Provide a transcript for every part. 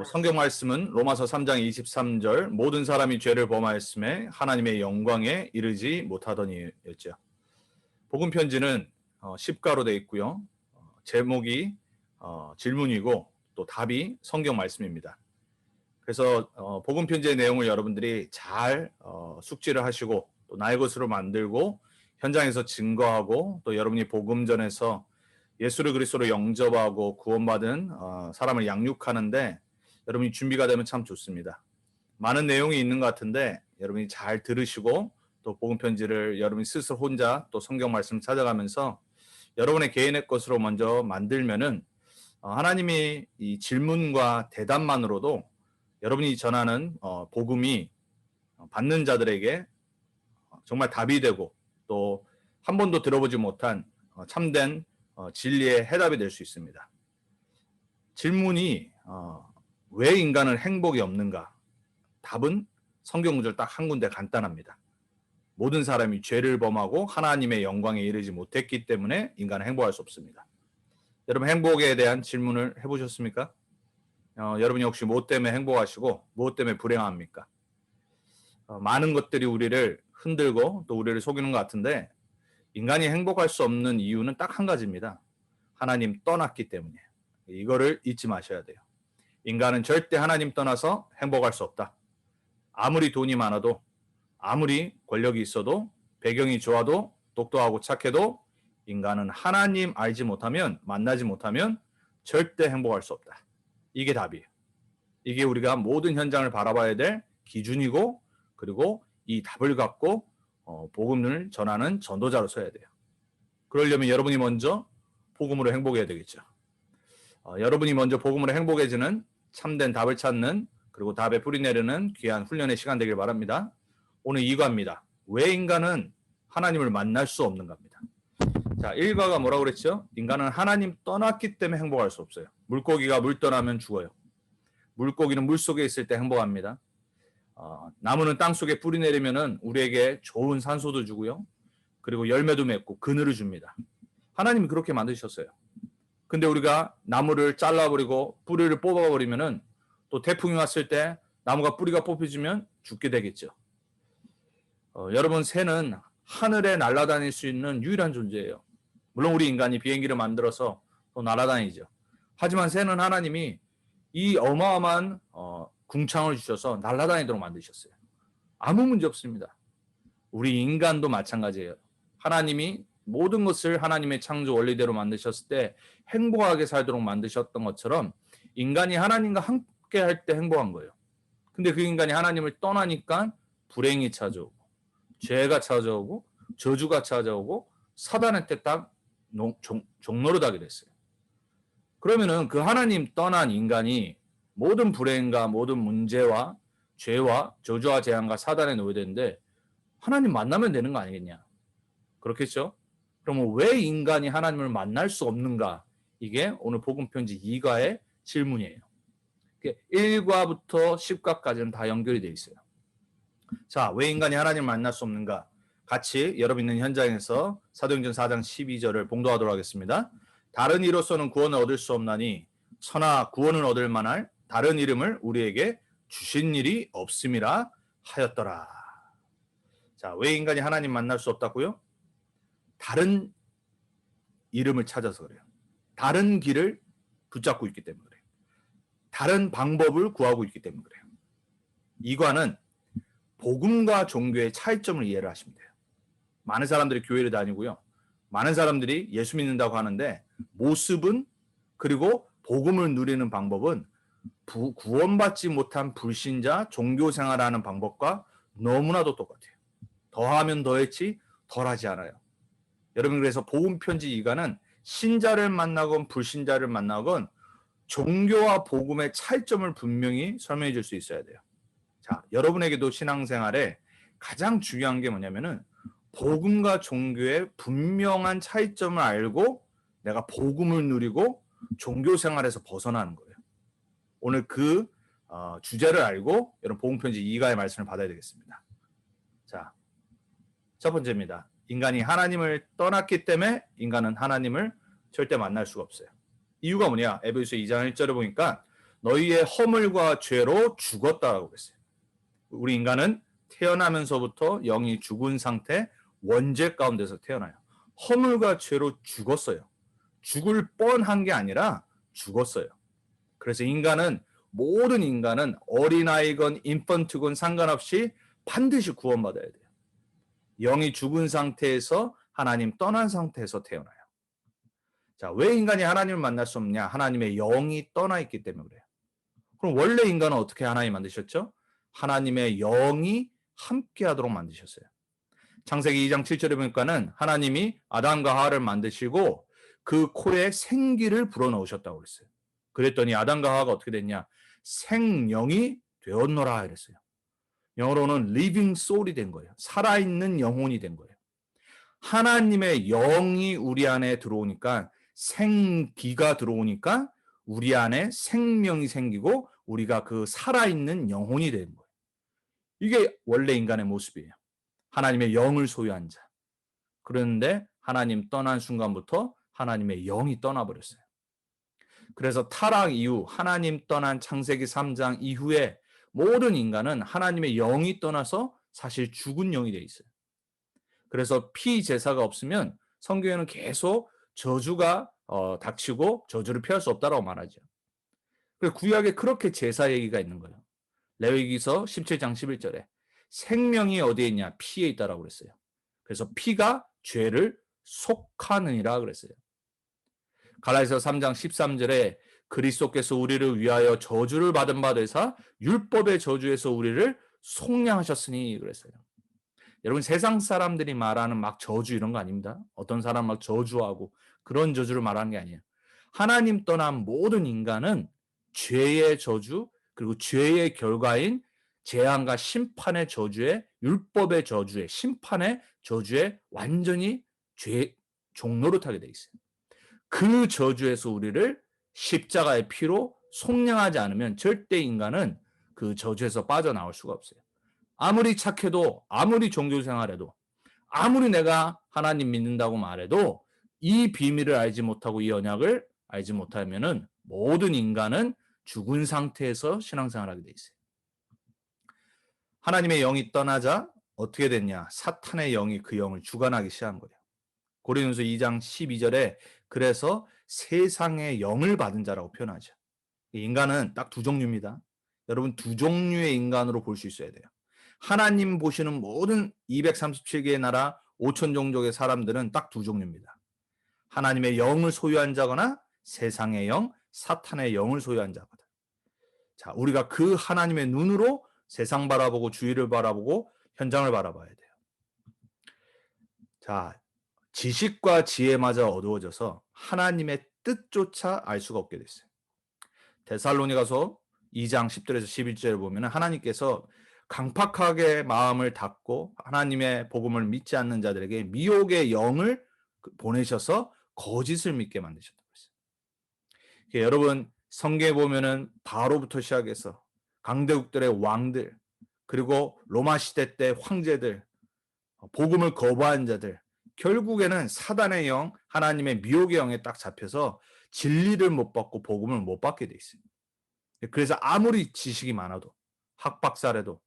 성경 말씀은 로마서 3장 23절 모든 사람이 죄를 범하였음에 하나님의 영광에 이르지 못하더니였죠. 복음 편지는 10가로 되어 있고요. 제목이 질문이고 또 답이 성경 말씀입니다. 그래서 복음 편지의 내용을 여러분들이 잘 숙지를 하시고 또 나의 것으로 만들고 현장에서 증거하고 또 여러분이 복음 전에서 예수를 그리스도로 영접하고 구원받은 사람을 양육하는데 여러분이 준비가 되면 참 좋습니다. 많은 내용이 있는 것 같은데 여러분이 잘 들으시고 또 복음 편지를 여러분이 스스로 혼자 또 성경 말씀 찾아가면서 여러분의 개인의 것으로 먼저 만들면은 하나님이 이 질문과 대답만으로도 여러분이 전하는 복음이 받는 자들에게 정말 답이 되고 또 한 번도 들어보지 못한 참된 진리의 해답이 될 수 있습니다. 질문이 왜 인간은 행복이 없는가? 답은 성경 구절 딱 한 군데 간단합니다. 모든 사람이 죄를 범하고 하나님의 영광에 이르지 못했기 때문에 인간은 행복할 수 없습니다. 여러분 행복에 대한 질문을 해보셨습니까? 여러분이 혹시 무엇 때문에 행복하시고 무엇 때문에 불행합니까? 많은 것들이 우리를 흔들고 또 우리를 속이는 것 같은데 인간이 행복할 수 없는 이유는 딱 한 가지입니다. 하나님 떠났기 때문에. 이거를 잊지 마셔야 돼요. 인간은 절대 하나님 떠나서 행복할 수 없다. 아무리 돈이 많아도 아무리 권력이 있어도 배경이 좋아도 똑똑하고 착해도 인간은 하나님 알지 못하면 만나지 못하면 절대 행복할 수 없다. 이게 답이에요. 이게 우리가 모든 현장을 바라봐야 될 기준이고 그리고 이 답을 갖고 복음을 전하는 전도자로 서야 돼요. 그러려면 여러분이 먼저 복음으로 행복해야 되겠죠. 여러분이 먼저 복음으로 행복해지는 참된 답을 찾는 그리고 답에 뿌리 내리는 귀한 훈련의 시간 되길 바랍니다. 오늘 2과입니다. 왜 인간은 하나님을 만날 수 없는가입니다. 자, 1과가 뭐라고 그랬죠? 인간은 하나님 떠났기 때문에 행복할 수 없어요. 물고기가 물 떠나면 죽어요. 물고기는 물속에 있을 때 행복합니다. 나무는 땅속에 뿌리 내리면은 우리에게 좋은 산소도 주고요. 그리고 열매도 맺고 그늘을 줍니다. 하나님이 그렇게 만드셨어요. 근데 우리가 나무를 잘라버리고 뿌리를 뽑아버리면은 또 태풍이 왔을 때 나무가 뿌리가 뽑혀지면 죽게 되겠죠. 여러분 새는 하늘에 날아다닐 수 있는 유일한 존재예요. 물론 우리 인간이 비행기를 만들어서 또 날아다니죠. 하지만 새는 하나님이 이 어마어마한 궁창을 주셔서 날아다니도록 만드셨어요. 아무 문제 없습니다. 우리 인간도 마찬가지예요. 하나님이 모든 것을 하나님의 창조 원리대로 만드셨을 때 행복하게 살도록 만드셨던 것처럼 인간이 하나님과 함께 할 때 행복한 거예요. 근데 그 인간이 하나님을 떠나니까 불행이 찾아오고 죄가 찾아오고 저주가 찾아오고 사단한테 딱 종노릇하게 됐어요. 그러면은 그 하나님 떠난 인간이 모든 불행과 모든 문제와 죄와 저주와 재앙과 사단에 놓여있는데 하나님 만나면 되는 거 아니겠냐? 그렇겠죠? 그러면 왜 인간이 하나님을 만날 수 없는가? 이게 오늘 복음 편지 2과의 질문이에요. 1과부터 10과까지는 다 연결이 되어 있어요. 자, 왜 인간이 하나님을 만날 수 없는가? 같이 여러분 있는 현장에서 사도행전 4장 12절을 봉독하도록 하겠습니다. 다른 이로서는 구원을 얻을 수 없나니 천하 구원을 얻을 만할 다른 이름을 우리에게 주신 일이 없음이라 하였더라. 자, 왜 인간이 하나님 만날 수 없다고요? 다른 이름을 찾아서 그래요. 다른 길을 붙잡고 있기 때문에 그래요. 다른 방법을 구하고 있기 때문에 그래요. 이과는 복음과 종교의 차이점을 이해를 하시면 돼요. 많은 사람들이 교회를 다니고요. 많은 사람들이 예수 믿는다고 하는데 모습은 그리고 복음을 누리는 방법은 구원받지 못한 불신자 종교 생활하는 방법과 너무나도 똑같아요. 더하면 더했지 덜하지 않아요. 여러분 그래서 복음 편지 2과는 신자를 만나건 불신자를 만나건 종교와 복음의 차이점을 분명히 설명해 줄 수 있어야 돼요. 자, 여러분에게도 신앙생활에 가장 중요한 게 뭐냐면은 복음과 종교의 분명한 차이점을 알고 내가 복음을 누리고 종교 생활에서 벗어나는 거예요. 오늘 그 주제를 알고 여러분 복음 편지 2과의 말씀을 받아야 되겠습니다. 자, 첫 번째입니다. 인간이 하나님을 떠났기 때문에 인간은 하나님을 절대 만날 수가 없어요. 이유가 뭐냐? 에베소서 2장 1절에 보니까 너희의 허물과 죄로 죽었다라고 그랬어요. 우리 인간은 태어나면서부터 영이 죽은 상태, 원죄 가운데서 태어나요. 허물과 죄로 죽었어요. 죽을 뻔한 게 아니라 죽었어요. 그래서 모든 인간은 어린아이건 인펀트건 상관없이 반드시 구원받아야 돼요. 영이 죽은 상태에서 하나님 떠난 상태에서 태어나요. 자, 왜 인간이 하나님을 만날 수 없냐? 하나님의 영이 떠나 있기 때문에 그래요. 그럼 원래 인간은 어떻게 하나님 만드셨죠? 하나님의 영이 함께 하도록 만드셨어요. 창세기 2장 7절에 보니까는 하나님이 아담과 하와를 만드시고 그 코에 생기를 불어넣으셨다고 그랬어요. 그랬더니 아담과 하와가 어떻게 됐냐? 생령이 되었노라 이랬어요. 영어로는 living soul이 된 거예요. 살아있는 영혼이 된 거예요. 하나님의 영이 우리 안에 들어오니까 생기가 들어오니까 우리 안에 생명이 생기고 우리가 그 살아있는 영혼이 되는 거예요. 이게 원래 인간의 모습이에요. 하나님의 영을 소유한 자. 그런데 하나님 떠난 순간부터 하나님의 영이 떠나버렸어요. 그래서 타락 이후 하나님 떠난 창세기 3장 이후에 모든 인간은 하나님의 영이 떠나서 사실 죽은 영이 되어 있어요. 그래서 피제사가 없으면 성경에는 계속 저주가 닥치고 저주를 피할 수 없다라고 말하죠. 그래서 구약에 그렇게 제사 얘기가 있는 거예요. 레위기서 17장 11절에 생명이 어디에 있냐? 피에 있다라고 그랬어요. 그래서 피가 죄를 속하느니라 그랬어요. 갈라디아서 3장 13절에 그리스도께서 우리를 위하여 저주를 받은 바 되사 율법의 저주에서 우리를 속량하셨으니 그랬어요. 여러분 세상 사람들이 말하는 막 저주 이런 거 아닙니다. 어떤 사람 막 저주하고 그런 저주를 말하는 게 아니에요. 하나님 떠난 모든 인간은 죄의 저주 그리고 죄의 결과인 재앙과 심판의 저주에 율법의 저주에 심판의 저주에 완전히 죄 종로를 타게 돼 있어요. 그 저주에서 우리를 십자가의 피로 속량하지 않으면 절대 인간은 그 저주에서 빠져나올 수가 없어요. 아무리 착해도 아무리 종교생활해도 아무리 내가 하나님 믿는다고 말해도 이 비밀을 알지 못하고 이 언약을 알지 못하면은 모든 인간은 죽은 상태에서 신앙생활하게 돼 있어요. 하나님의 영이 떠나자 어떻게 됐냐? 사탄의 영이 그 영을 주관하기 시작한 거예요. 고린도서 2장 12절에 그래서 세상의 영을 받은 자라고 표현하죠. 인간은 딱 두 종류입니다. 여러분 두 종류의 인간으로 볼 수 있어야 돼요. 하나님 보시는 모든 237개의 나라 5천 종족의 사람들은 딱 두 종류입니다. 하나님의 영을 소유한 자거나 세상의 영, 사탄의 영을 소유한 자거든. 자, 우리가 그 하나님의 눈으로 세상 바라보고 주위를 바라보고 현장을 바라봐야 돼요. 자, 지식과 지혜마저 어두워져서 하나님의 뜻조차 알 수가 없게 됐어요. 데살로니가서 2장 10절에서 11절을 보면 하나님께서 강팍하게 마음을 닫고 하나님의 복음을 믿지 않는 자들에게 미혹의 영을 보내셔서 거짓을 믿게 만드셨다고 했어요. 여러분 성경에 보면은 바로부터 시작해서 강대국들의 왕들 그리고 로마 시대 때 황제들 복음을 거부한 자들 결국에는 사단의 영 하나님의 미혹의 영에 딱 잡혀서 진리를 못 받고 복음을 못 받게 돼 있어요. 그래서 아무리 지식이 많아도 학박사래도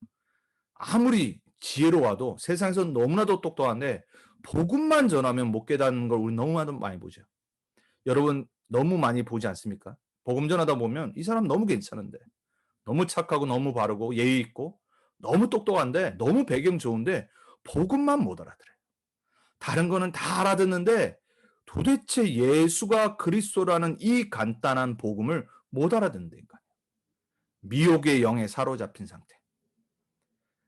아무리 지혜로워도 세상에서 너무나도 똑똑한데 복음만 전하면 못 깨닫는 걸 우리 너무 많이 보죠. 여러분 너무 많이 보지 않습니까? 복음 전하다 보면 이 사람 너무 괜찮은데 너무 착하고 너무 바르고 예의 있고 너무 똑똑한데 너무 배경 좋은데 복음만 못 알아들어요. 다른 거는 다 알아듣는데 도대체 예수가 그리스도라는 이 간단한 복음을 못 알아듣는다니까요. 미혹의 영에 사로잡힌 상태.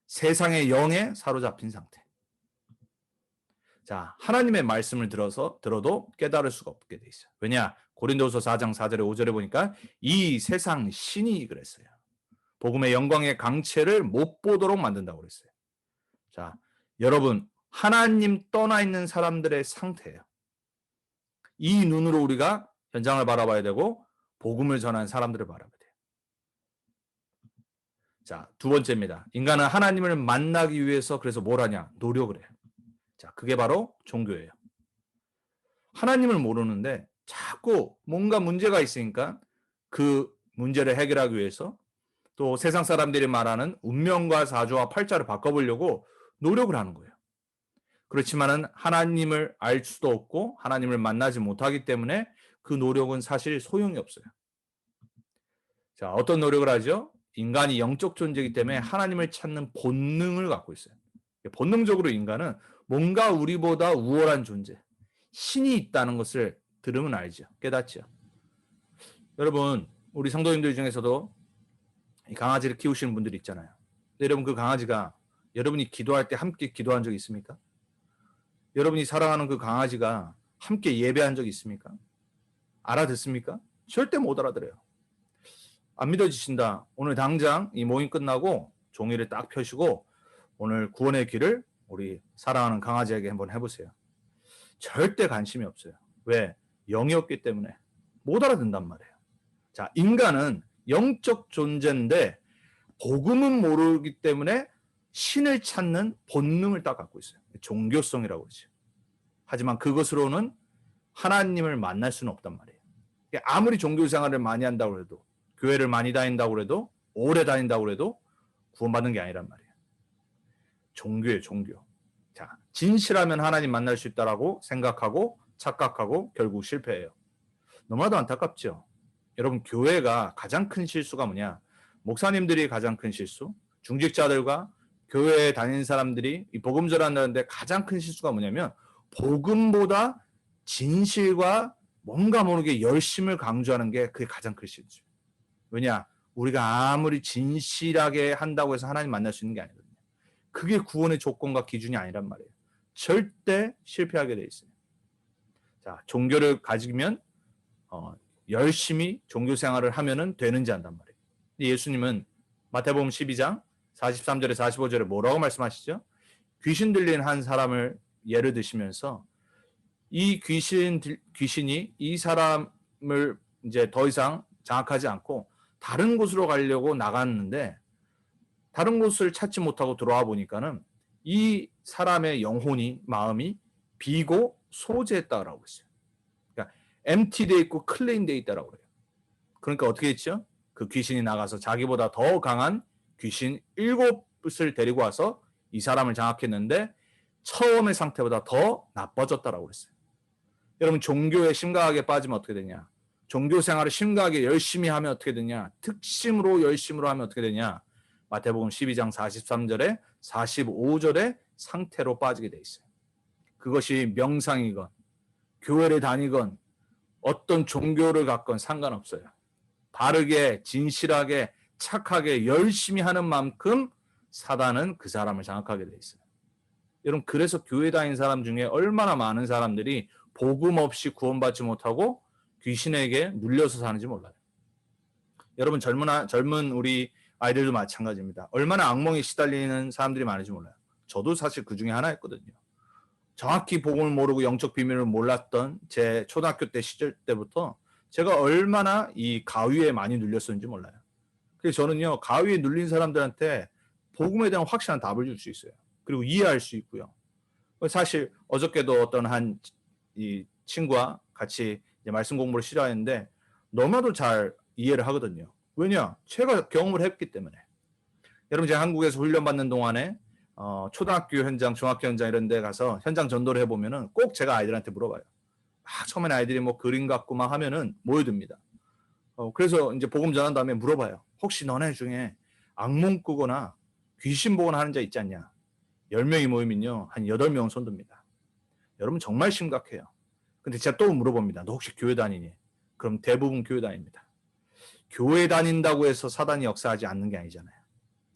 세상의 영에 사로잡힌 상태. 자, 하나님의 말씀을 들어도 깨달을 수가 없게 돼 있어요. 왜냐? 고린도서 4장 4절에 5절에 보니까 이 세상 신이 그랬어요. 복음의 영광의 강체를 못 보도록 만든다고 그랬어요. 자, 여러분 하나님 떠나 있는 사람들의 상태예요. 이 눈으로 우리가 현장을 바라봐야 되고 복음을 전하는 사람들을 바라봐야 돼요. 자, 두 번째입니다. 인간은 하나님을 만나기 위해서 그래서 뭘 하냐? 노력을 해요. 자, 그게 바로 종교예요. 하나님을 모르는데 자꾸 뭔가 문제가 있으니까 그 문제를 해결하기 위해서 또 세상 사람들이 말하는 운명과 사주와 팔자를 바꿔보려고 노력을 하는 거예요. 그렇지만은 하나님을 알 수도 없고 하나님을 만나지 못하기 때문에 그 노력은 사실 소용이 없어요. 자, 어떤 노력을 하죠? 인간이 영적 존재이기 때문에 하나님을 찾는 본능을 갖고 있어요. 본능적으로 인간은 뭔가 우리보다 우월한 존재, 신이 있다는 것을 들으면 알죠. 깨닫죠. 여러분, 우리 성도님들 중에서도 강아지를 키우시는 분들이 있잖아요. 여러분, 그 강아지가 여러분이 기도할 때 함께 기도한 적이 있습니까? 여러분이 사랑하는 그 강아지가 함께 예배한 적이 있습니까? 알아듣습니까? 절대 못 알아들어요. 안 믿어지신다. 오늘 당장 이 모임 끝나고 종이를 딱 펴시고 오늘 구원의 길을 우리 사랑하는 강아지에게 한번 해보세요. 절대 관심이 없어요. 왜? 영이 없기 때문에 못 알아듣는단 말이에요. 자, 인간은 영적 존재인데 복음은 모르기 때문에 신을 찾는 본능을 딱 갖고 있어요. 종교성이라고 그러죠. 하지만 그것으로는 하나님을 만날 수는 없단 말이에요. 아무리 종교 생활을 많이 한다고 해도 교회를 많이 다닌다고 해도 오래 다닌다고 해도 구원받는 게 아니란 말이에요. 종교예요, 종교. 자, 진실하면 하나님 만날 수 있다라고 생각하고 착각하고 결국 실패해요. 너무나도 안타깝죠. 여러분, 교회가 가장 큰 실수가 뭐냐? 목사님들이 가장 큰 실수, 중직자들과 교회에 다니는 사람들이 이 복음 전한다는데 가장 큰 실수가 뭐냐면 복음보다 진실과 뭔가 모르게 열심을 강조하는 게 그게 가장 큰 실수예요. 왜냐? 우리가 아무리 진실하게 한다고 해서 하나님 만날 수 있는 게 아니거든요. 그게 구원의 조건과 기준이 아니란 말이에요. 절대 실패하게 돼 있어요. 자, 종교를 가지면 열심히 종교 생활을 하면은 되는지 한단 말이에요. 예수님은 마태복음 12장 43절에 45절에 뭐라고 말씀하시죠? 귀신 들린 한 사람을 예를 드시면서 이 귀신이 이 사람을 이제 더 이상 장악하지 않고 다른 곳으로 가려고 나갔는데 다른 곳을 찾지 못하고 들어와 보니까는 이 사람의 영혼이 마음이 비고 소재했다라고 했어요. 그러니까 empty돼 있고 클레인돼 있다라고 그래요. 그러니까 어떻게 했죠? 그 귀신이 나가서 자기보다 더 강한 귀신 7을 데리고 와서 이 사람을 장악했는데 처음의 상태보다 더 나빠졌다라고 그랬어요. 여러분, 종교에 심각하게 빠지면 어떻게 되냐? 종교 생활을 심각하게 열심히 하면 어떻게 되냐? 특심으로 열심으로 하면 어떻게 되냐? 마태복음 12장 43절에 45절의 상태로 빠지게 돼 있어요. 그것이 명상이건 교회를 다니건 어떤 종교를 갖건 상관없어요. 바르게 진실하게 착하게 열심히 하는 만큼 사단은 그 사람을 장악하게 돼 있어요. 여러분, 그래서 교회 다니는 사람 중에 얼마나 많은 사람들이 복음 없이 구원받지 못하고 귀신에게 눌려서 사는지 몰라요. 여러분, 젊은 우리 아이들도 마찬가지입니다. 얼마나 악몽에 시달리는 사람들이 많은지 몰라요. 저도 사실 그 중에 하나였거든요. 정확히 복음을 모르고 영적 비밀을 몰랐던 제 초등학교 때 시절 때부터 제가 얼마나 이 가위에 많이 눌렸었는지 몰라요. 그래서 저는요, 가위에 눌린 사람들한테 복음에 대한 확실한 답을 줄 수 있어요. 그리고 이해할 수 있고요. 사실 어저께도 어떤 한 이 친구와 같이 이제 말씀 공부를 시작했는데 너무나도 잘 이해를 하거든요. 왜냐? 제가 경험을 했기 때문에. 여러분, 제가 한국에서 훈련받는 동안에 초등학교 현장, 중학교 현장 이런 데 가서 현장 전도를 해보면은 꼭 제가 아이들한테 물어봐요. 처음에는 아이들이 뭐 그림 갖고 막 하면은 모여듭니다. 그래서 이제 복음 전한 다음에 물어봐요. 혹시 너네 중에 악몽 꾸거나 귀신 보거나 하는 자 있지 않냐? 10명이 모이면요, 한 8명은 손듭니다. 여러분, 정말 심각해요. 근데 제가 또 물어봅니다. 너 혹시 교회 다니니? 그럼 대부분 교회 다닙니다. 교회 다닌다고 해서 사단이 역사하지 않는 게 아니잖아요.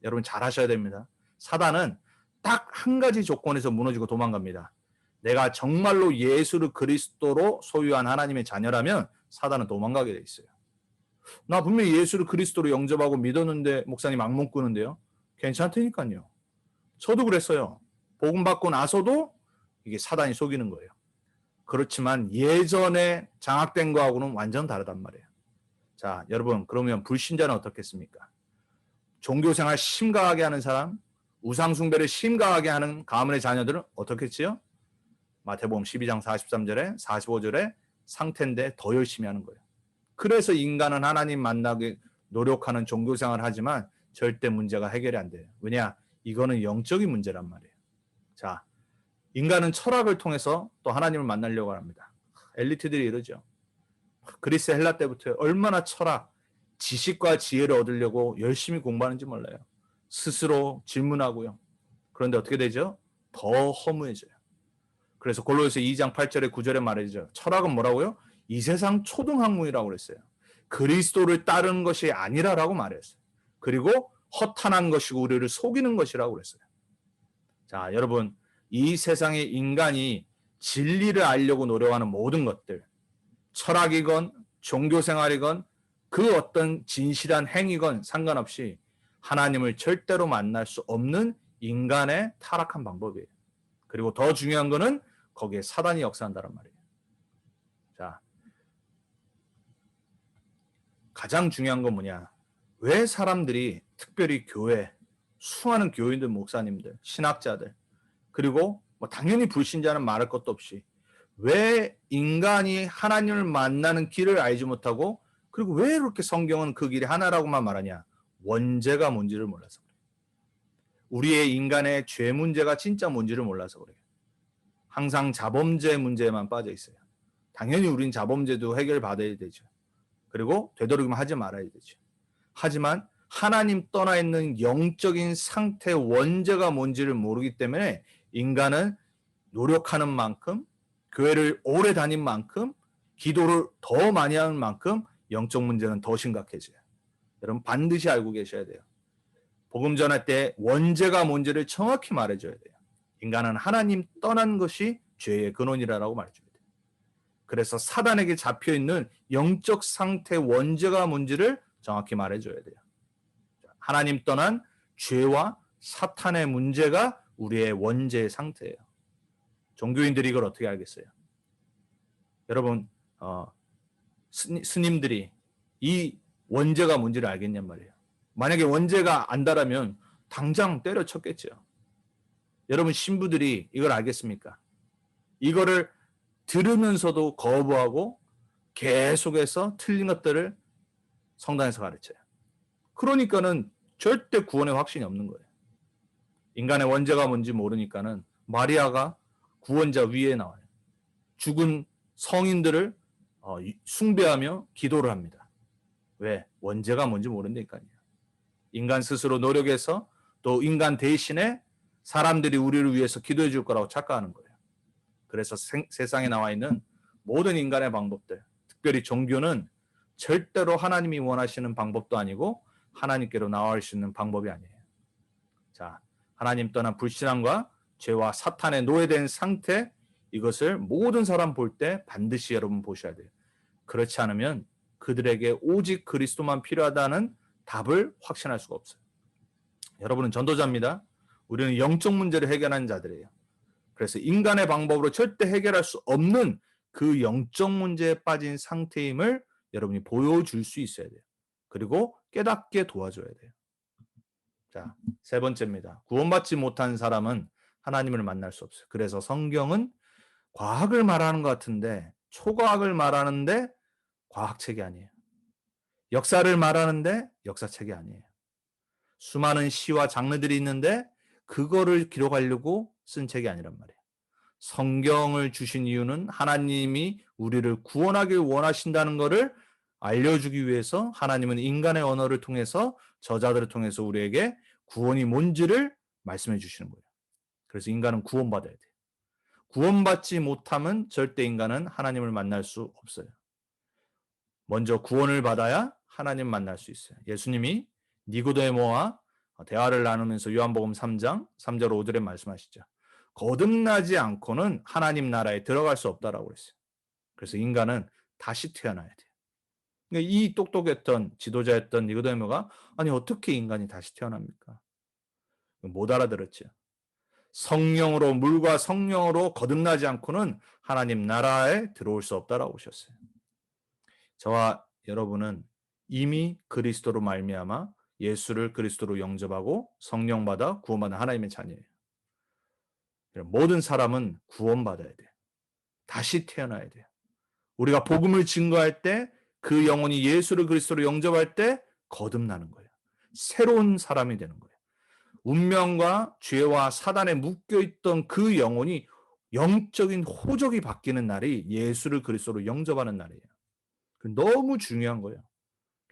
여러분, 잘 하셔야 됩니다. 사단은 딱 한 가지 조건에서 무너지고 도망갑니다. 내가 정말로 예수를 그리스도로 소유한 하나님의 자녀라면 사단은 도망가게 돼 있어요. 나 분명히 예수를 그리스도로 영접하고 믿었는데 목사님 악몽 꾸는데요. 괜찮다니까요. 저도 그랬어요. 복음 받고 나서도 이게 사단이 속이는 거예요. 그렇지만 예전에 장악된 거하고는 완전 다르단 말이에요. 자, 여러분, 그러면 불신자는 어떻겠습니까? 종교생활 심각하게 하는 사람, 우상숭배를 심각하게 하는 가문의 자녀들은 어떻겠지요? 마태복음 12장 43절에 45절에 상태인데 더 열심히 하는 거예요. 그래서 인간은 하나님 만나기 노력하는 종교생활을 하지만 절대 문제가 해결이 안 돼요. 왜냐? 이거는 영적인 문제란 말이에요. 자, 인간은 철학을 통해서 또 하나님을 만나려고 합니다. 엘리트들이 이러죠. 그리스 헬라 때부터 얼마나 철학, 지식과 지혜를 얻으려고 열심히 공부하는지 몰라요. 스스로 질문하고요. 그런데 어떻게 되죠? 더 허무해져요. 그래서 골로새 2장 8절에 9절에 말해주죠. 철학은 뭐라고요? 이 세상 초등학문이라고 그랬어요. 그리스도를 따르는 것이 아니라라고 말했어요. 그리고 허탄한 것이고 우리를 속이는 것이라고 그랬어요. 자, 여러분, 이 세상의 인간이 진리를 알려고 노력하는 모든 것들, 철학이건 종교생활이건 그 어떤 진실한 행위건 상관없이 하나님을 절대로 만날 수 없는 인간의 타락한 방법이에요. 그리고 더 중요한 거는 거기에 사단이 역사한다는 말이에요. 자, 가장 중요한 건 뭐냐? 왜 사람들이 특별히 교회, 수많은 교인들, 목사님들, 신학자들, 그리고 뭐 당연히 불신자는 말할 것도 없이 왜 인간이 하나님을 만나는 길을 알지 못하고 그리고 왜 이렇게 성경은 그 길이 하나라고만 말하냐? 원죄가 뭔지를 몰라서 그래요. 우리의 인간의 죄 문제가 진짜 뭔지를 몰라서 그래요. 항상 자범죄 문제에만 빠져 있어요. 당연히 우린 자범죄도 해결받아야 되죠. 그리고 되도록이면 하지 말아야 되죠. 하지만 하나님 떠나 있는 영적인 상태 원죄가 뭔지를 모르기 때문에 인간은 노력하는 만큼 교회를 오래 다닌 만큼 기도를 더 많이 하는 만큼 영적 문제는 더 심각해져요. 여러분 반드시 알고 계셔야 돼요. 복음 전할 때 원죄가 뭔지를 정확히 말해줘야 돼요. 인간은 하나님 떠난 것이 죄의 근원이라고 말해줘야 돼요. 그래서 사단에게 잡혀있는 영적 상태 원죄가 뭔지를 정확히 말해줘야 돼요. 하나님 떠난 죄와 사탄의 문제가 우리의 원죄의 상태예요. 종교인들이 이걸 어떻게 알겠어요? 여러분 스님들이 이 원죄가 뭔지를 알겠냔 말이에요. 만약에 원죄가 안다라면 당장 때려쳤겠죠. 여러분 신부들이 이걸 알겠습니까? 이거를 들으면서도 거부하고 계속해서 틀린 것들을 성당에서 가르쳐요. 그러니까는 절대 구원의 확신이 없는 거예요. 인간의 원죄가 뭔지 모르니까는 마리아가 구원자 위에 나와요. 죽은 성인들을 숭배하며 기도를 합니다. 왜? 원죄가 뭔지 모른다니까요. 인간 스스로 노력해서 또 인간 대신에 사람들이 우리를 위해서 기도해 줄 거라고 착각하는 거예요. 그래서 세상에 나와 있는 모든 인간의 방법들, 특별히 종교는 절대로 하나님이 원하시는 방법도 아니고 하나님께로 나아갈 수 있는 방법이 아니에요. 자, 하나님 떠난 불신앙과 죄와 사탄에 노예된 상태, 이것을 모든 사람 볼 때 반드시 여러분 보셔야 돼요. 그렇지 않으면 그들에게 오직 그리스도만 필요하다는 답을 확신할 수가 없어요. 여러분은 전도자입니다. 우리는 영적 문제를 해결하는 자들이에요. 그래서 인간의 방법으로 절대 해결할 수 없는 그 영적 문제에 빠진 상태임을 여러분이 보여줄 수 있어야 돼요. 그리고 깨닫게 도와줘야 돼요. 자, 세 번째입니다. 구원받지 못한 사람은 하나님을 만날 수 없어요. 그래서 성경은 과학을 말하는 것 같은데 초과학을 말하는데 과학책이 아니에요. 역사를 말하는데 역사책이 아니에요. 수많은 시와 장르들이 있는데 그거를 기록하려고 쓴 책이 아니란 말이에요. 성경을 주신 이유는 하나님이 우리를 구원하길 원하신다는 것을 알려주기 위해서 하나님은 인간의 언어를 통해서 저자들을 통해서 우리에게 구원이 뭔지를 말씀해 주시는 거예요. 그래서 인간은 구원받아야 돼요. 구원받지 못하면 절대 인간은 하나님을 만날 수 없어요. 먼저 구원을 받아야 하나님 만날 수 있어요. 예수님이 니고데모와 대화를 나누면서 요한복음 3장 3절 5절에 말씀하시죠. 거듭나지 않고는 하나님 나라에 들어갈 수 없다라고 그랬어요. 그래서 인간은 다시 태어나야 돼요. 그러니까 이 똑똑했던 지도자였던 니고데모가 아니 어떻게 인간이 다시 태어납니까? 못 알아들었죠. 성령으로 물과 성령으로 거듭나지 않고는 하나님 나라에 들어올 수 없다라고 하셨어요. 저와 여러분은 이미 그리스도로 말미암아 예수를 그리스도로 영접하고 성령 받아 구원받은 하나님의 자녀예요. 모든 사람은 구원받아야 돼요. 다시 태어나야 돼요. 우리가 복음을 증거할 때 그 영혼이 예수를 그리스도로 영접할 때 거듭나는 거예요. 새로운 사람이 되는 거예요. 운명과 죄와 사단에 묶여있던 그 영혼이 영적인 호적이 바뀌는 날이 예수를 그리스도로 영접하는 날이에요. 너무 중요한 거예요.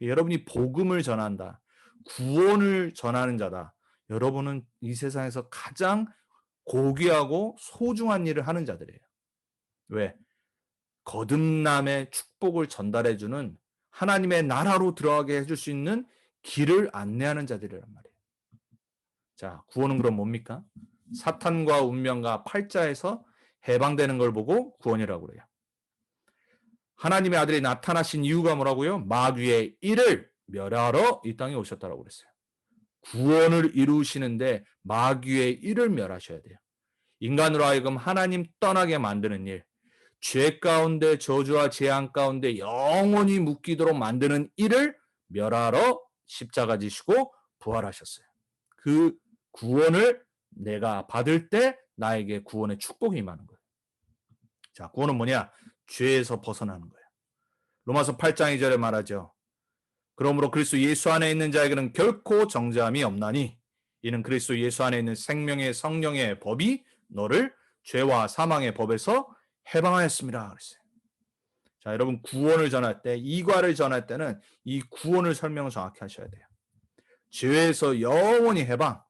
여러분이 복음을 전한다. 구원을 전하는 자다. 여러분은 이 세상에서 가장 고귀하고 소중한 일을 하는 자들이에요. 왜? 거듭남의 축복을 전달해주는 하나님의 나라로 들어가게 해줄 수 있는 길을 안내하는 자들이란 말이에요. 자, 구원은 그럼 뭡니까? 사탄과 운명과 팔자에서 해방되는 걸 보고 구원이라고 그래요. 하나님의 아들이 나타나신 이유가 뭐라고요? 마귀의 일을 멸하러 이 땅에 오셨다고 그랬어요. 구원을 이루시는데 마귀의 일을 멸하셔야 돼요. 인간으로 하여금 하나님 떠나게 만드는 일, 죄 가운데 저주와 재앙 가운데 영원히 묶이도록 만드는 일을 멸하러 십자가 지시고 부활하셨어요. 그 구원을 내가 받을 때 나에게 구원의 축복이 임하는 거예요. 자, 구원은 뭐냐? 죄에서 벗어나는 거예요. 로마서 8장 2절에 말하죠. 그러므로 그리스도 예수 안에 있는 자에게는 결코 정죄함이 없나니 이는 그리스도 예수 안에 있는 생명의 성령의 법이 너를 죄와 사망의 법에서 해방하였습니다. 그랬어요. 자, 여러분 구원을 전할 때, 이과를 전할 때는 이 구원을 설명을 정확히 하셔야 돼요. 죄에서 영원히 해방,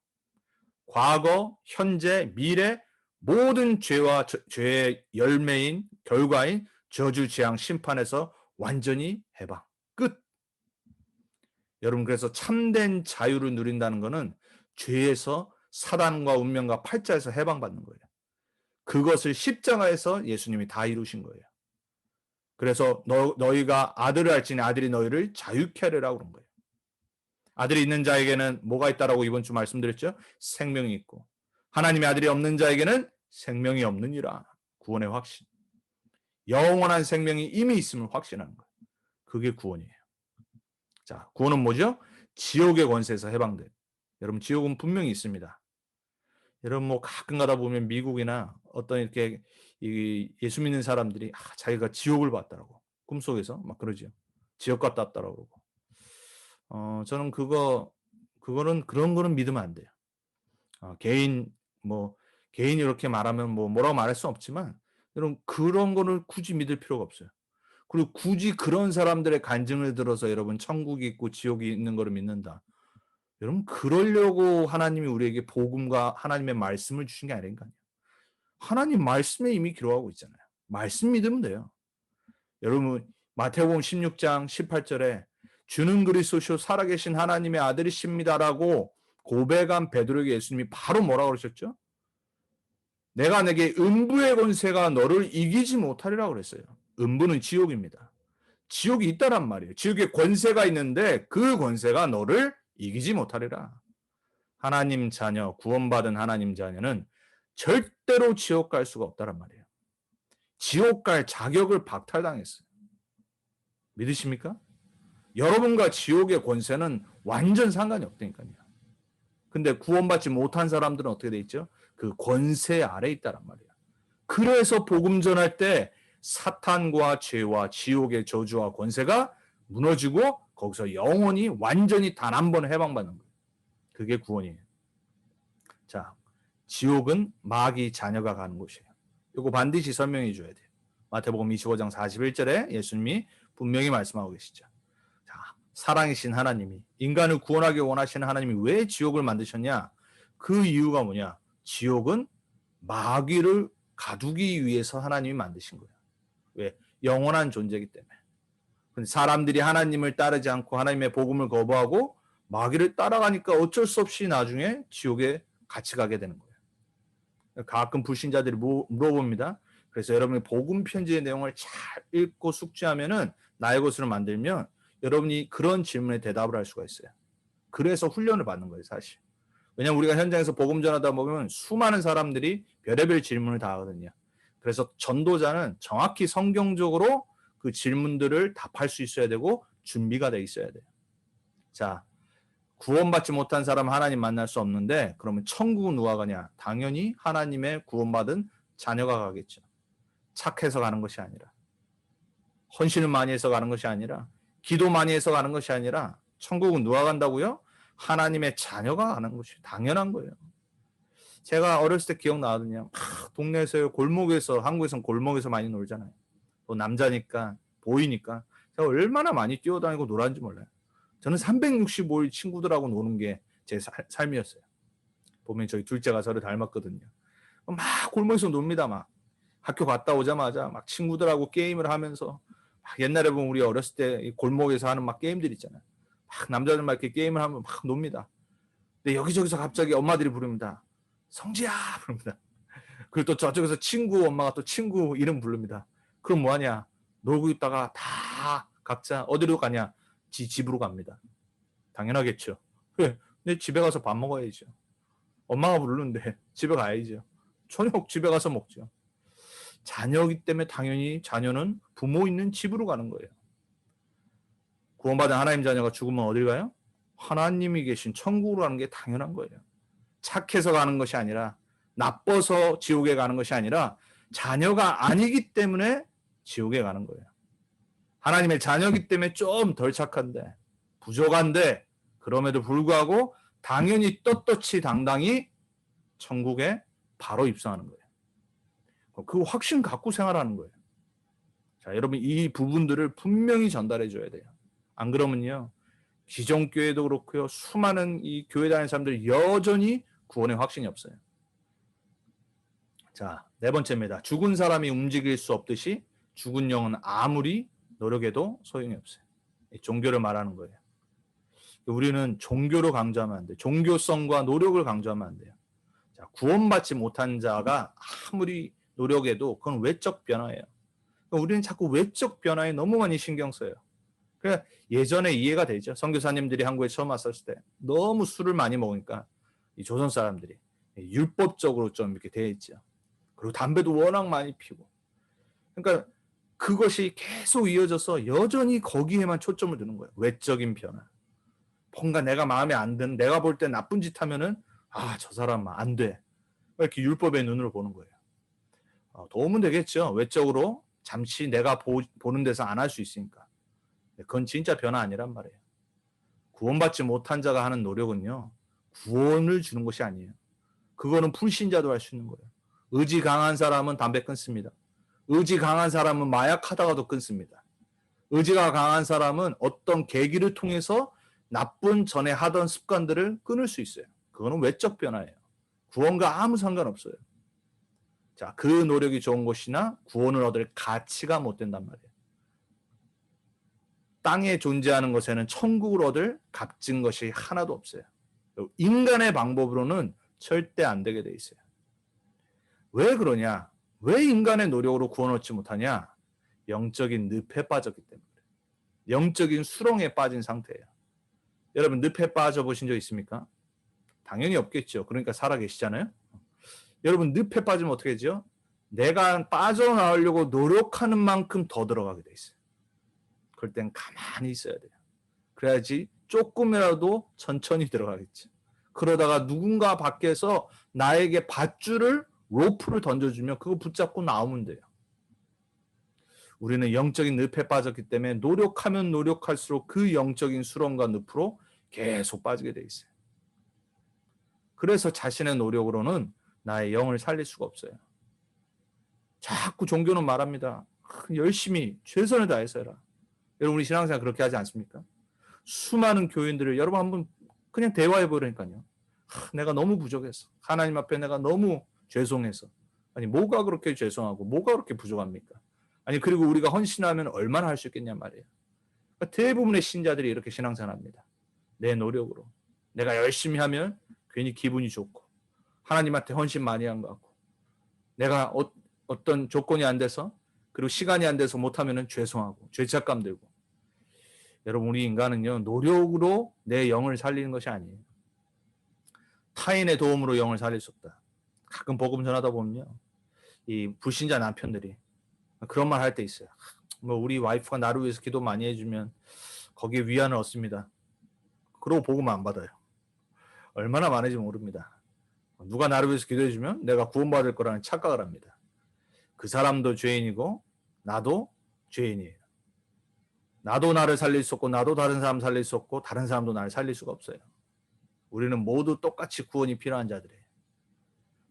과거, 현재, 미래 모든 죄와 죄의 열매인 결과인 저주, 재앙, 심판에서 완전히 해방, 끝. 여러분 그래서 참된 자유를 누린다는 것은 죄에서 사단과 운명과 팔자에서 해방받는 거예요. 그것을 십자가에서 예수님이 다 이루신 거예요. 그래서 너희가 아들을 알지니 아들이 너희를 자유케 하리라고 그런 거예요. 아들이 있는 자에게는 뭐가 있다라고 이번 주 말씀드렸죠? 생명이 있고 하나님의 아들이 없는 자에게는 생명이 없느니라. 구원의 확신. 영원한 생명이 이미 있음을 확신하는 거예요. 그게 구원이에요. 자, 구원은 뭐죠? 지옥의 권세에서 해방돼요. 여러분 지옥은 분명히 있습니다. 여러분 뭐 가끔 가다 보면 미국이나 어떤 이렇게 예수 믿는 사람들이 자기가 지옥을 봤다라고 꿈속에서 막 그러죠. 지옥 갔다 왔다라고 그러고. 저는 그거는 그런 거는 믿으면 안 돼요. 개인이 이렇게 말하면 뭐라고 말할 수 없지만 여러분 그런 거를 굳이 믿을 필요가 없어요. 그리고 굳이 그런 사람들의 간증을 들어서 여러분 천국이 있고 지옥이 있는 거를 믿는다. 여러분 그러려고 하나님이 우리에게 복음과 하나님의 말씀을 주신 게 아닌가요? 하나님 말씀에 이미 기록하고 있잖아요. 말씀 믿으면 돼요. 여러분 마태복음 16장 18절에 주는 그리스도시요 살아계신 하나님의 아들이십니다라고 고백한 베드로에게 예수님이 바로 뭐라고 그러셨죠? 내가 내게 음부의 권세가 너를 이기지 못하리라고 그랬어요. 음부는 지옥입니다. 지옥이 있다란 말이에요. 지옥에 권세가 있는데 그 권세가 너를 이기지 못하리라. 하나님 자녀, 구원받은 하나님 자녀는 절대로 지옥 갈 수가 없다란 말이에요. 지옥 갈 자격을 박탈당했어요. 믿으십니까? 여러분과 지옥의 권세는 완전 상관이 없다니까요. 근데 구원받지 못한 사람들은 어떻게 돼 있죠? 그 권세 아래 있다란 말이에요. 그래서 복음 전할 때 사탄과 죄와 지옥의 저주와 권세가 무너지고 거기서 영원히 완전히 단 한 번 해방받는 거예요. 그게 구원이에요. 자, 지옥은 마귀 자녀가 가는 곳이에요. 이거 반드시 설명해 줘야 돼요. 마태복음 25장 41절에 예수님이 분명히 말씀하고 계시죠. 자, 사랑이신 하나님이 인간을 구원하기 원하시는 하나님이 왜 지옥을 만드셨냐? 그 이유가 뭐냐? 지옥은 마귀를 가두기 위해서 하나님이 만드신 거예요. 왜? 영원한 존재이기 때문에. 근데 사람들이 하나님을 따르지 않고 하나님의 복음을 거부하고 마귀를 따라가니까 어쩔 수 없이 나중에 지옥에 같이 가게 되는 거예요. 가끔 불신자들이 물어봅니다. 그래서 여러분이 복음 편지의 내용을 잘 읽고 숙지하면은 나의 것으로 만들면 여러분이 그런 질문에 대답을 할 수가 있어요. 그래서 훈련을 받는 거예요, 사실. 왜냐하면 우리가 현장에서 복음 전하다 보면 수많은 사람들이 별의별 질문을 다 하거든요. 그래서 전도자는 정확히 성경적으로 그 질문들을 답할 수 있어야 되고 준비가 돼 있어야 돼요. 자, 구원받지 못한 사람은 하나님 만날 수 없는데 그러면 천국은 누가 가냐? 당연히 하나님의 구원받은 자녀가 가겠죠. 착해서 가는 것이 아니라 헌신을 많이 해서 가는 것이 아니라 기도 많이 해서 가는 것이 아니라 천국은 누가 간다고요? 하나님의 자녀가 가는 것이 당연한 거예요. 제가 어렸을 때 기억나거든요. 동네에서 골목에서, 한국에서는 골목에서 많이 놀잖아요. 또 남자니까 보이니까 제가 얼마나 많이 뛰어다니고 놀았는지 몰라요. 저는 365일 친구들하고 노는 게 제 삶이었어요. 보면 저희 둘째가 저를 닮았거든요. 막 골목에서 놉니다. 막 학교 갔다 오자마자 막 친구들하고 게임을 하면서 막 옛날에 보면 우리 어렸을 때 골목에서 하는 막 게임들 있잖아요. 막 남자들 막 이렇게 게임을 하면 막 놉니다. 근데 여기저기서 갑자기 엄마들이 부릅니다. 성지야 부릅니다. 그리고 또 저쪽에서 친구 엄마가 또 친구 이름 부릅니다. 그럼 뭐하냐? 놀고 있다가 다 각자 어디로 가냐? 집으로 갑니다. 당연하겠죠. 그래, 근데 집에 가서 밥 먹어야죠. 엄마가 부르는데 집에 가야죠. 저녁 집에 가서 먹죠. 자녀이기 때문에 당연히 자녀는 부모 있는 집으로 가는 거예요. 구원받은 하나님 자녀가 죽으면 어딜 가요? 하나님이 계신 천국으로 가는 게 당연한 거예요. 착해서 가는 것이 아니라, 나빠서 지옥에 가는 것이 아니라 자녀가 아니기 때문에 지옥에 가는 거예요. 하나님의 자녀이기 때문에 좀 덜 착한데, 부족한데, 그럼에도 불구하고 당연히 떳떳이 당당히 천국에 바로 입성하는 거예요. 그 확신 갖고 생활하는 거예요. 자, 여러분 이 부분들을 분명히 전달해 줘야 돼요. 안 그러면요, 기존 교회도 그렇고요, 수많은 이 교회 다니는 사람들 여전히 구원의 확신이 없어요. 자, 네 번째입니다. 죽은 사람이 움직일 수 없듯이 죽은 영은 아무리 노력해도 소용이 없어요. 종교를 말하는 거예요. 우리는 종교로 강조하면 안 돼요. 종교성과 노력을 강조하면 안 돼요. 자, 구원받지 못한 자가 아무리 노력해도 그건 외적 변화예요. 우리는 자꾸 외적 변화에 너무 많이 신경 써요. 그러니까 예전에 이해가 되죠. 선교사님들이 한국에 처음 왔었을 때 너무 술을 많이 먹으니까 이 조선 사람들이 율법적으로 좀 이렇게 돼 있죠. 그리고 담배도 워낙 많이 피고. 그러니까 그것이 계속 이어져서 여전히 거기에만 초점을 두는 거예요. 외적인 변화. 뭔가 내가 마음에 안 드는, 내가 볼 때 나쁜 짓 하면은 저 사람 안 돼. 이렇게 율법의 눈으로 보는 거예요. 도움은 되겠죠. 외적으로 잠시 내가 보는 데서 안 할 수 있으니까. 그건 진짜 변화 아니란 말이에요. 구원받지 못한 자가 하는 노력은요, 구원을 주는 것이 아니에요. 그거는 불신자도 할 수 있는 거예요. 의지 강한 사람은 담배 끊습니다. 의지 강한 사람은 마약하다가도 끊습니다. 의지가 강한 사람은 어떤 계기를 통해서 나쁜 전에 하던 습관들을 끊을 수 있어요. 그거는 외적 변화예요. 구원과 아무 상관없어요. 자, 그 노력이 좋은 것이나 구원을 얻을 가치가 못 된단 말이에요. 땅에 존재하는 것에는 천국을 얻을 값진 것이 하나도 없어요. 인간의 방법으로는 절대 안 되게 돼 있어요. 왜 그러냐? 왜 인간의 노력으로 구원 얻지 못하냐? 영적인 늪에 빠졌기 때문에. 영적인 수렁에 빠진 상태예요. 여러분 늪에 빠져보신 적 있습니까? 당연히 없겠죠. 그러니까 살아 계시잖아요. 여러분 늪에 빠지면 어떻게 되죠? 내가 빠져나오려고 노력하는 만큼 더 들어가게 돼 있어요. 그럴 땐 가만히 있어야 돼요. 그래야지 조금이라도 천천히 들어가겠지. 그러다가 누군가 밖에서 나에게 밧줄을, 로프를 던져주면 그거 붙잡고 나오면 돼요. 우리는 영적인 늪에 빠졌기 때문에 노력하면 노력할수록 그 영적인 수렁과 늪으로 계속 빠지게 돼 있어요. 그래서 자신의 노력으로는 나의 영을 살릴 수가 없어요. 자꾸 종교는 말합니다. 열심히 최선을 다해서 해라. 여러분 우리 신앙생활 그렇게 하지 않습니까? 수많은 교인들을 여러분 한번 그냥 대화해 보라니까요. 내가 너무 부족했어. 하나님 앞에 내가 너무 죄송해서. 아니 뭐가 그렇게 죄송하고 뭐가 그렇게 부족합니까? 아니 그리고 우리가 헌신하면 얼마나 할 수 있겠냐 말이에요. 그러니까 대부분의 신자들이 이렇게 신앙생활합니다. 내 노력으로. 내가 열심히 하면 괜히 기분이 좋고 하나님한테 헌신 많이 한 것 같고 내가 어떤 조건이 안 돼서 그리고 시간이 안 돼서 못하면 죄송하고 죄책감 들고. 여러분 우리 인간은요 노력으로 내 영을 살리는 것이 아니에요. 타인의 도움으로 영을 살릴 수 없다. 가끔 복음 전하다 보면요 이 불신자 남편들이 그런 말 할 때 있어요. 뭐 우리 와이프가 나를 위해서 기도 많이 해주면 거기에 위안을 얻습니다. 그러고 복음 안 받아요. 얼마나 많은지 모릅니다. 누가 나를 위해서 기도해주면 내가 구원받을 거라는 착각을 합니다. 그 사람도 죄인이고 나도 죄인이에요. 나도 나를 살릴 수 없고 나도 다른 사람 살릴 수 없고 다른 사람도 나를 살릴 수가 없어요. 우리는 모두 똑같이 구원이 필요한 자들이에요.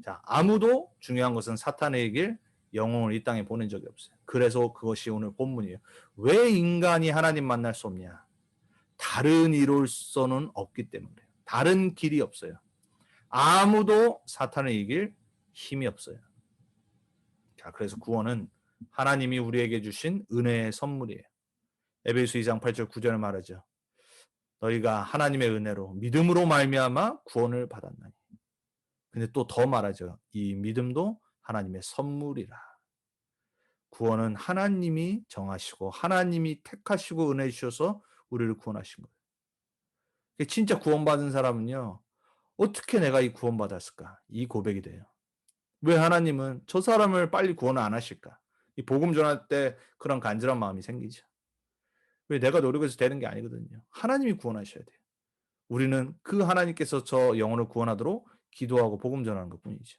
자, 아무도 중요한 것은 사탄의 길 영혼을 이 땅에 보낸 적이 없어요. 그래서 그것이 오늘 본문이에요. 왜 인간이 하나님 만날 수 없냐? 다른 이로서는 없기 때문에. 다른 길이 없어요. 아무도 사탄을 이길 힘이 없어요. 자, 그래서 구원은 하나님이 우리에게 주신 은혜의 선물이에요. 에베소 2장 8절 9절을 말하죠. 너희가 하나님의 은혜로 믿음으로 말미암아 구원을 받았나니. 근데 또 더 말하죠. 이 믿음도 하나님의 선물이라. 구원은 하나님이 정하시고 하나님이 택하시고 은혜 주셔서 우리를 구원하신 거예요. 진짜 구원받은 사람은요. 어떻게 내가 이 구원받았을까? 이 고백이 돼요. 왜 하나님은 저 사람을 빨리 구원을 안 하실까? 이 복음 전할 때 그런 간절한 마음이 생기죠. 왜 내가 노력해서 되는 게 아니거든요. 하나님이 구원하셔야 돼요. 우리는 그 하나님께서 저 영혼을 구원하도록 기도하고 복음 전하는 것뿐이죠.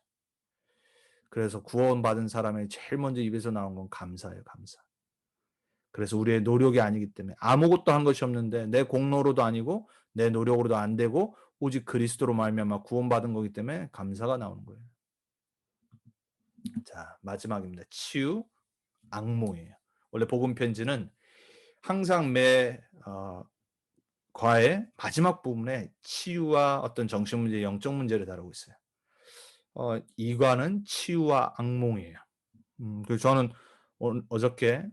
그래서 구원받은 사람의 제일 먼저 입에서 나온 건 감사예요. 감사. 그래서 우리의 노력이 아니기 때문에 아무것도 한 것이 없는데 내 공로로도 아니고 내 노력으로도 안 되고 오직 그리스도로 말미암아 구원받은 거기 때문에 감사가 나오는 거예요. 자, 마지막입니다. 치유, 악몽이에요. 원래 복음 편지는 항상 매 과의 마지막 부분에 치유와 어떤 정신 문제, 영적 문제를 다루고 있어요. 이 과는 치유와 악몽이에요. 그래서 저는 어저께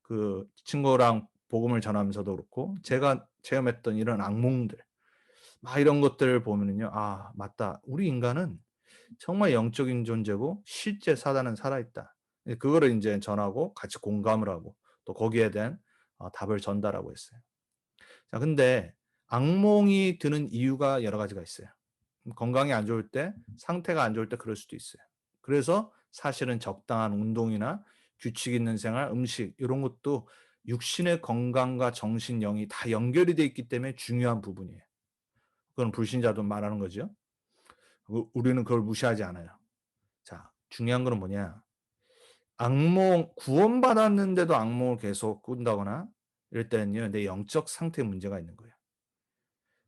그 친구랑 복음을 전하면서도 그렇고 제가 체험했던 이런 악몽들, 막 이런 것들을 보면은요, 아 맞다, 우리 인간은 정말 영적인 존재고 실제 사단은 살아있다. 그거를 이제 전하고 같이 공감을 하고 또 거기에 대한 답을 전달하고 했어요. 자, 근데 악몽이 드는 이유가 여러 가지가 있어요. 건강이 안 좋을 때, 상태가 안 좋을 때 그럴 수도 있어요. 그래서 사실은 적당한 운동이나 규칙 있는 생활, 음식 이런 것도 육신의 건강과 정신, 영이 다 연결이 돼 있기 때문에 중요한 부분이에요. 그건 불신자도 말하는 거죠. 우리는 그걸 무시하지 않아요. 자, 중요한 거는 뭐냐? 악몽, 구원받았는데도 악몽을 계속 꾼다거나 이럴 때는요, 내 영적 상태에 문제가 있는 거예요.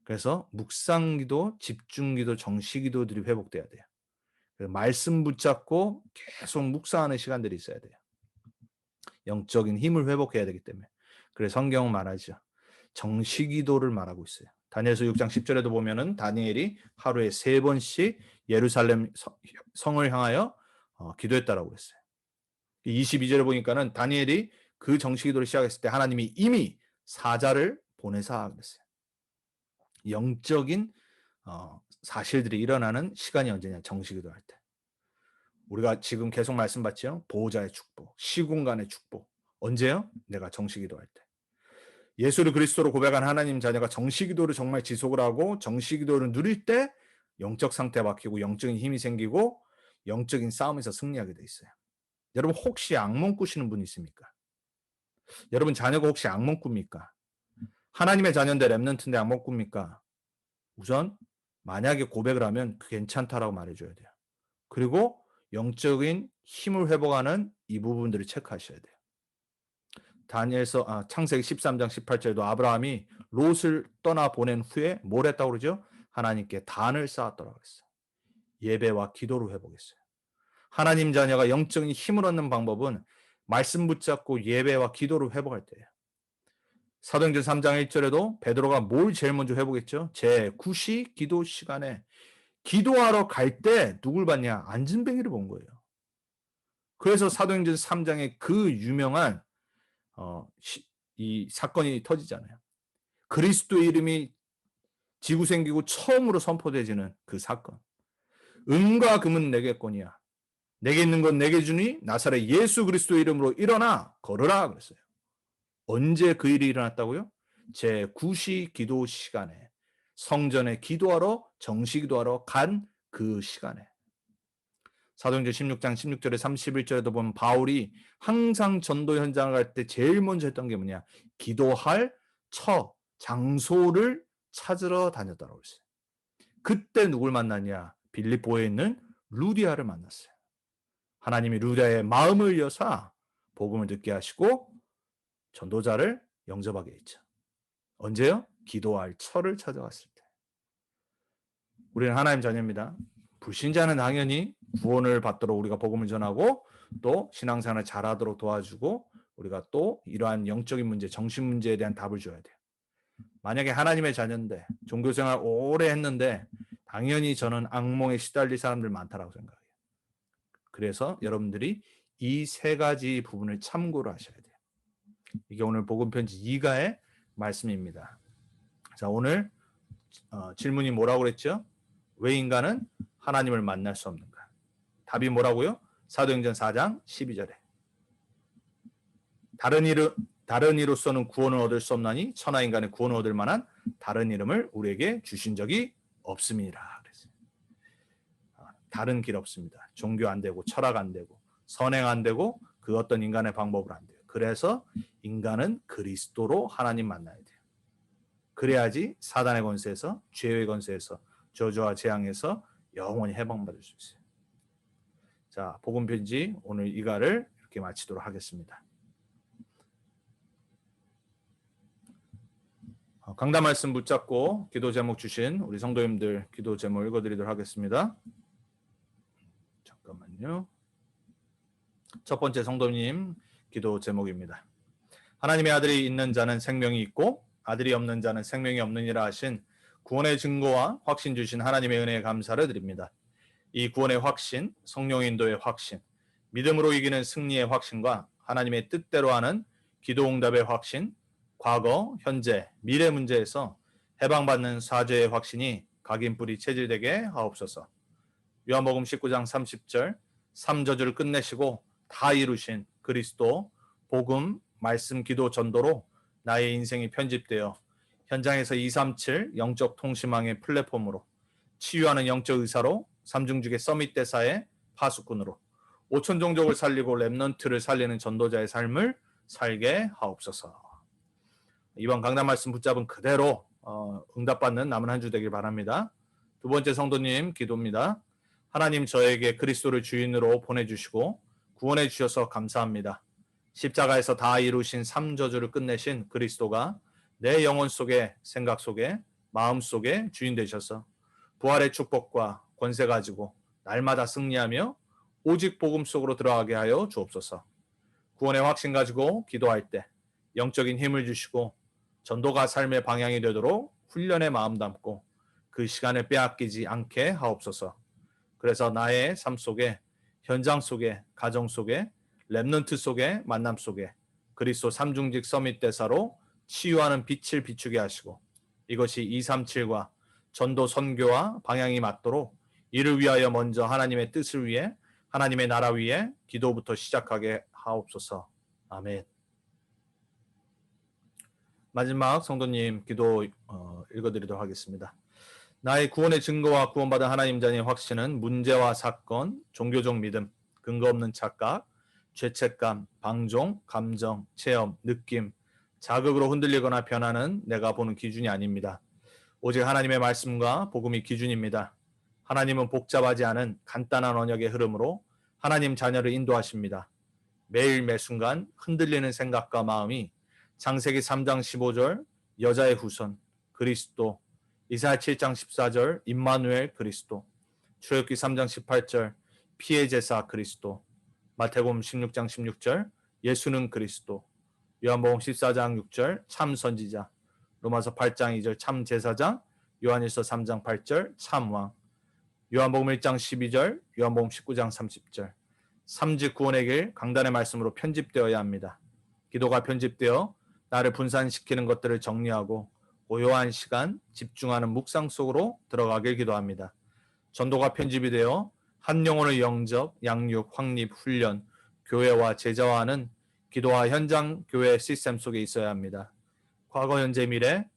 그래서 묵상기도, 집중기도, 정시기도들이 회복돼야 돼요. 말씀 붙잡고 계속 묵상하는 시간들이 있어야 돼요. 영적인 힘을 회복해야 되기 때문에. 그래서 성경은 말하죠. 정시기도를 말하고 있어요. 다니엘서 6장 10절에도 보면은 다니엘이 하루에 3번씩 예루살렘 성을 향하여 기도했다라고 했어요. 22절에 보니까는 다니엘이 그 정시기도를 시작했을 때 하나님이 이미 사자를 보내사 그랬어요. 영적인 사실들이 일어나는 시간이 언제냐? 정시기도 할 때. 우리가 지금 계속 말씀받죠? 보호자의 축복, 시공간의 축복. 언제요? 내가 정시기도 할 때. 예수를 그리스도로 고백한 하나님 자녀가 정시기도를 정말 지속을 하고 정시기도를 누릴 때 영적 상태가 바뀌고 영적인 힘이 생기고 영적인 싸움에서 승리하게 돼 있어요. 여러분 혹시 악몽 꾸시는 분 있습니까? 여러분 자녀가 혹시 악몽 꿉니까? 하나님의 자녀인데 렘넌트인데 악몽 꿉니까? 우선 만약에 고백을 하면 괜찮다라고 말해줘야 돼요. 그리고 영적인 힘을 회복하는 이 부분들을 체크하셔야 돼요. 다니엘서 창세기 13장 18절에도 아브라함이 롯을 떠나 보낸 후에 뭘 했다고 그러죠? 하나님께 단을 쌓았더라고 했어요. 예배와 기도로 회복했어요. 하나님 자녀가 영적인 힘을 얻는 방법은 말씀 붙잡고 예배와 기도로 회복할 때예요. 사도행전 3장 1절에도 베드로가 뭘 제일 먼저 회복했죠? 제9시 기도 시간에 기도하러 갈 때 누굴 봤냐? 안진뱅이를 본 거예요. 그래서 사도행전 3장에 그 유명한 이 사건이 터지잖아요. 그리스도의 이름이 지구 생기고 처음으로 선포되지는 그 사건. 은과 금은 내게 거니야. 내게 있는 건 내게 주니 나사렛 예수 그리스도의 이름으로 일어나 걸으라 그랬어요. 언제 그 일이 일어났다고요? 제9시 기도 시간에 성전에 기도하러 정시기도하러 간 그 시간에. 사도행전 16장 16절에 31절에도 보면 바울이 항상 전도 현장을 갈 때 제일 먼저 했던 게 뭐냐? 기도할 장소를 찾으러 다녔다고 했어요. 그때 누굴 만났냐? 빌립보에 있는 루디아를 만났어요. 하나님이 루디아의 마음을 여사 복음을 듣게 하시고 전도자를 영접하게 했죠. 언제요? 기도할 철을 찾아왔을 때. 우리는 하나님 자녀입니다. 불신자는 당연히 구원을 받도록 우리가 복음을 전하고 또 신앙생활을 잘하도록 도와주고 우리가 또 이러한 영적인 문제, 정신 문제에 대한 답을 줘야 돼요. 만약에 하나님의 자녀인데 종교생활 오래 했는데 당연히 저는 악몽에 시달릴 사람들 많다라고 생각해요. 그래서 여러분들이 이 세 가지 부분을 참고를 하셔야 돼요. 이게 오늘 복음편지 2가의 말씀입니다. 자, 오늘 질문이 뭐라고 그랬죠? 왜 인간은 하나님을 만날 수 없는가? 답이 뭐라고요? 사도행전 4장 12절에 다른 이로서는 구원을 얻을 수 없나니 천하 인간의 구원을 얻을 만한 다른 이름을 우리에게 주신 적이 없음이라 그랬어요. 다른 길 없습니다. 종교 안 되고 철학 안 되고 선행 안 되고 그 어떤 인간의 방법으로 안 돼요. 그래서 인간은 그리스도로 하나님 만나야 돼요. 그래야지 사단의 권세에서 죄의 권세에서 저주와 재앙에서 영원히 해방받을 수 있어요. 자, 복음편지 오늘 2가를 이렇게 마치도록 하겠습니다. 강단 말씀 붙잡고 기도 제목 주신 우리 성도님들 기도 제목 읽어드리도록 하겠습니다. 잠깐만요. 첫 번째 성도님 기도 제목입니다. 하나님의 아들이 있는 자는 생명이 있고 아들이 없는 자는 생명이 없느니라 하신 구원의 증거와 확신 주신 하나님의 은혜에 감사를 드립니다. 이 구원의 확신, 성령 인도의 확신, 믿음으로 이기는 승리의 확신과 하나님의 뜻대로 하는 기도 응답의 확신, 과거, 현재, 미래 문제에서 해방받는 사죄의 확신이 각인뿌리 체질되게 하옵소서. 요한복음 19장 30절 3저주를 끝내시고 다 이루신 그리스도, 복음, 말씀, 기도, 전도로 나의 인생이 편집되어 현장에서 237 영적 통신망의 플랫폼으로 치유하는 영적 의사로 삼중직의 서밋 대사의 파수꾼으로 5천 종족을 살리고 렘넌트를 살리는 전도자의 삶을 살게 하옵소서. 이번 강단 말씀 붙잡은 그대로 응답받는 남은 한 주 되길 바랍니다. 두 번째 성도님 기도입니다. 하나님 저에게 그리스도를 주인으로 보내주시고 구원해 주셔서 감사합니다. 십자가에서 다 이루신 3저주를 끝내신 그리스도가 내 영혼 속에, 생각 속에, 마음 속에 주인 되셔서 부활의 축복과 권세 가지고 날마다 승리하며 오직 복음 속으로 들어가게 하여 주옵소서. 구원의 확신 가지고 기도할 때 영적인 힘을 주시고 전도가 삶의 방향이 되도록 훈련의 마음 담고 그 시간을 빼앗기지 않게 하옵소서. 그래서 나의 삶 속에, 현장 속에, 가정 속에, 렘넌트 속에, 만남 속에 그리스도 삼중직 서밋 대사로 치유하는 빛을 비추게 하시고 이것이 237과 전도 선교와 방향이 맞도록 이를 위하여 먼저 하나님의 뜻을 위해 하나님의 나라 위에 기도부터 시작하게 하옵소서. 아멘. 마지막 성도님 기도 읽어드리도록 하겠습니다. 나의 구원의 증거와 구원받은 하나님 자녀의 확신은 문제와 사건, 종교적 믿음, 근거 없는 착각, 죄책감, 방종, 감정, 체험, 느낌, 자극으로 흔들리거나 변하는 내가 보는 기준이 아닙니다. 오직 하나님의 말씀과 복음이 기준입니다. 하나님은 복잡하지 않은 간단한 언약의 흐름으로 하나님 자녀를 인도하십니다. 매일 매순간 흔들리는 생각과 마음이 창세기 3장 15절 여자의 후손 그리스도, 이사야 7장 14절 임마누엘 그리스도, 출애굽기 3장 18절 피의 제사 그리스도, 마태복음 16장 16절 예수는 그리스도, 요한복음 14장 6절 참 선지자, 로마서 8장 2절 참 제사장, 요한일서 3장 8절 참 왕, 요한복음 1장 12절, 요한복음 19장 30절 삼직 구원의 길 강단의 말씀으로 편집되어야 합니다. 기도가 편집되어 나를 분산시키는 것들을 정리하고 고요한 시간 집중하는 묵상 속으로 들어가길 기도합니다. 전도가 편집이 되어 한 영혼을 영접, 양육, 확립, 훈련, 교회와 제자화하는 기도와 현장 교회 시스템 속에 있어야 합니다. 과거, 현재, 미래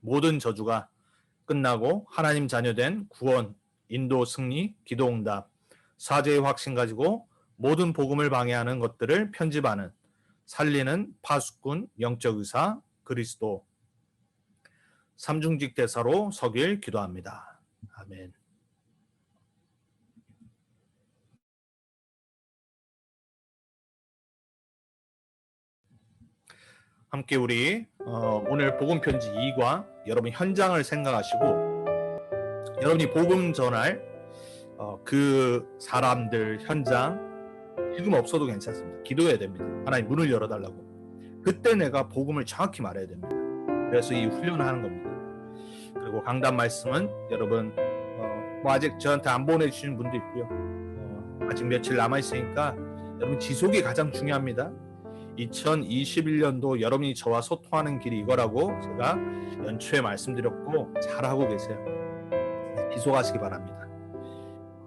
모든 저주가 끝나고 하나님 자녀된 구원, 인도, 승리, 기도 응답, 사죄의 확신 가지고 모든 복음을 방해하는 것들을 편집하는 살리는 파수꾼, 영적 의사, 그리스도 삼중직 대사로 서길 기도합니다. 아멘. 함께 우리 오늘 복음 편지 2과 여러분 현장을 생각하시고 여러분이 복음 전할 그 사람들 현장 지금 없어도 괜찮습니다. 기도해야 됩니다. 하나님 문을 열어달라고. 그때 내가 복음을 정확히 말해야 됩니다. 그래서 이 훈련을 하는 겁니다. 그리고 강단 말씀은 여러분 뭐 아직 저한테 안 보내주신 분도 있고요. 아직 며칠 남아있으니까 여러분 지속이 가장 중요합니다. 2021년도 여러분이 저와 소통하는 길이 이거라고 제가 연초에 말씀드렸고 잘하고 계세요. 지속하시기 바랍니다.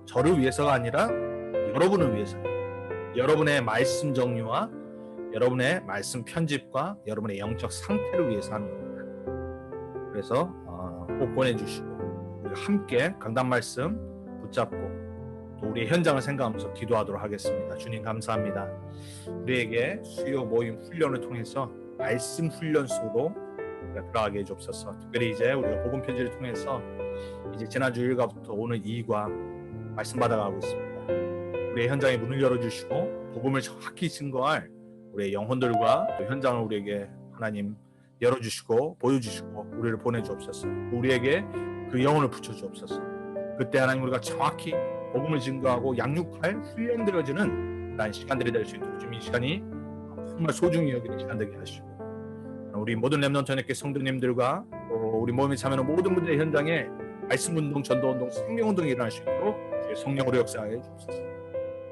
저를 위해서가 아니라 여러분을 위해서, 여러분의 말씀 정리와 여러분의 말씀 편집과 여러분의 영적 상태를 위해서 하는 겁니다. 그래서 꼭 보내주시고 우리가 함께 강단 말씀 붙잡고 또 우리의 현장을 생각하면서 기도하도록 하겠습니다. 주님 감사합니다. 우리에게 수요 모임 훈련을 통해서 말씀 훈련 속으로 우리가 들어가게 해주옵소서. 특별히 이제 우리가 복음 편지를 통해서 이제 지난주 1과부터 오늘 2과 말씀 받아가고 있습니다. 우리의 현장에 문을 열어주시고 복음을 정확히 증거할 우리의 영혼들과 또 현장을 우리에게 하나님 열어주시고 보여주시고 우리를 보내주옵소서. 우리에게 그 영혼을 붙여주옵소서. 그때 하나님 우리가 정확히 복음을 증거하고 양육할 훈련되어지는 그런 시간들이 될 수 있도록 좀 이 시간이 정말 소중히 여기는 시간 되게 하시고 우리 모든 렘넌트 하나님께 성도님들과 또 우리 모임에 참여하는 모든 분들의 현장에 말씀운동, 전도운동, 생명운동이 일어날 수 있도록 주의 성령으로 역사하여 주옵소서.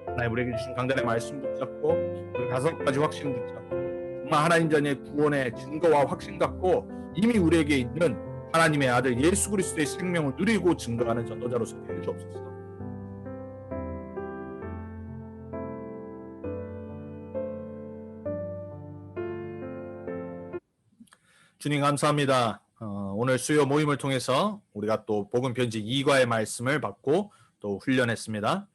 하나님 우리에게 주신 강단의 말씀 붙잡고 우리 5가지 확신 붙잡고 정말 하나님 전의 구원의 증거와 확신 갖고 이미 우리에게 있는 하나님의 아들 예수 그리스도의 생명을 누리고 증거하는 전도자로서 되어 주옵소서. 주님 감사합니다. 오늘 수요 모임을 통해서 우리가 또 복음 편지 2과의 말씀을 받고 또 훈련했습니다.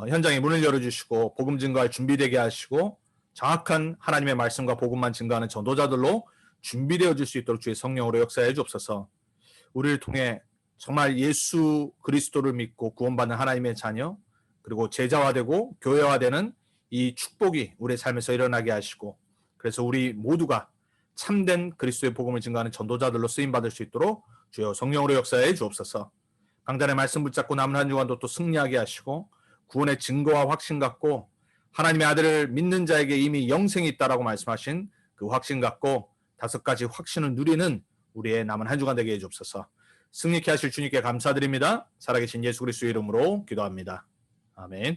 현장에 문을 열어주시고 복음 증거할 준비되게 하시고 정확한 하나님의 말씀과 복음만 증거하는 전도자들로 준비되어질 수 있도록 주의 성령으로 역사해 주옵소서. 우리를 통해 정말 예수 그리스도를 믿고 구원받는 하나님의 자녀 그리고 제자화되고 교회화되는 이 축복이 우리의 삶에서 일어나게 하시고 그래서 우리 모두가 참된 그리스도의 복음을 증거하는 전도자들로 쓰임받을 수 있도록 주여 성령으로 역사해 주옵소서. 강단의 말씀 붙잡고 남은 한 주간도 또 승리하게 하시고 구원의 증거와 확신 갖고 하나님의 아들을 믿는 자에게 이미 영생이 있다라고 말씀하신 그 확신 갖고 5가지 확신을 누리는 우리의 남은 한 주간 되게 해 주옵소서. 승리케 하실 주님께 감사드립니다. 살아계신 예수 그리스도의 이름으로 기도합니다. 아멘.